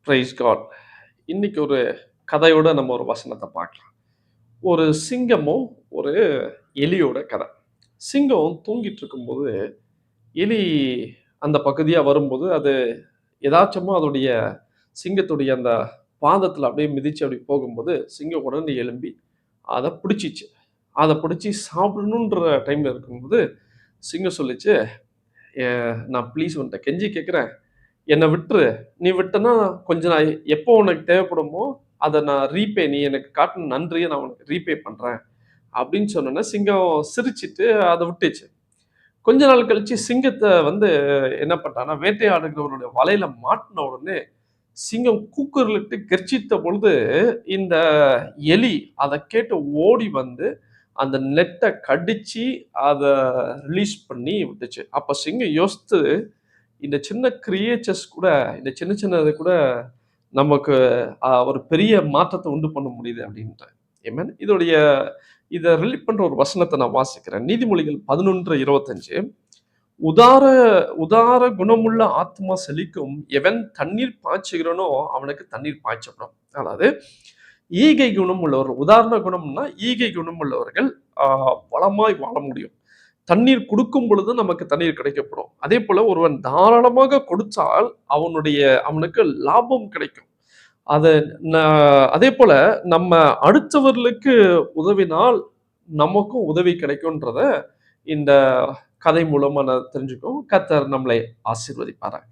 Price God. இன்னைக்கு ஒரு கதையோட நம்ம ஒரு வசனத்தை பார்க்கலாம். ஒரு சிங்கமும் ஒரு எலியோட கதை. சிங்கம் தூங்கிட்டு இருக்கும்போது எலி அந்த பகுதியா வரும்போது அது எதாச்சமா அதோடைய சிங்கத்துடைய அந்த பாதத்துல அப்படியே மிதிச்சு அப்படி போகும்போது சிங்கம் உடனே எழும்பி அதை பிடிச்சிச்சு. அதை பிடிச்சி சாப்பிடணுன்ற டைம்ல இருக்கும்போது சிங்கம் சொல்லிச்சு, நான் ப்ளீஸ் உன்கிட்ட கெஞ்சி கேட்குறேன், என்ன விட்டுரு. நீ விட்டனா கொஞ்சம் நான் எப்போ உனக்கு தேவைப்படுமோ, அத நான் நீ எனக்கு காட்டுன நன்றிய நான் உனக்கு ரீபே பண்றேன். அப்படின்னு சொன்னோனே, சிங்கம் சிரிச்சுட்டு அத விட்டுச்சு. கொஞ்ச நாள் கழிச்சு சிங்கத்த என்ன பண்ட்டான்னா, வேட்டையாடுகிறவருடைய வலையில மாட்டுன உடனே, சிங்கம் கூக்குரலிட்டு கெர்ச்சித்த பொழுது, இந்த எலி அத கேட்டு ஓடி வந்து, அந்த நெட்ட கடிச்சு, அத ரிலீஸ் பண்ணி விட்டுச்சு. அப்ப சிங்கம் யோசித்து இந்த சின்ன கிரியேச்சர்ஸ் கூட, இந்த சின்ன சின்னது கூட நமக்கு ஒரு பெரிய மாற்றத்த உண்டு பண்ண முடியுது அப்படின்ட்டு. ஆமென். இத ரிலேட் பண்ற ஒரு வசனத்த நான் வாசிக்கிறேன். நீதிமொழிகள் 11:25. உதார உதார குணமுள்ள ஆத்துமா செழிக்கும். எவன் தண்ணீர் பாய்ச்சுகிறானோ அவனுக்கு தண்ணீர் பாய்ச்சப்படும். அதாவது ஈகை குணம் உள்ளவர். உதாரண குணம்னா ஈகை குணம் உள்ளவர்கள் வளமாய் வாழ முடியும். தண்ணீர் கொடுக்கும் பொழுது நமக்கு தண்ணீர் கிடைக்கப்படும். அதே போல ஒருவன் தாராளமாக கொடுத்தால் அவனுக்கு லாபம் கிடைக்கும். அத அதே போல நம்ம அடுத்தவர்களுக்கு உதவினால் நமக்கும் உதவி கிடைக்கும்ன்றத இந்த கதை மூலமா நான் தெரிஞ்சுக்கோம். கர்த்தர் நம்மளை ஆசீர்வதிப்பாராக.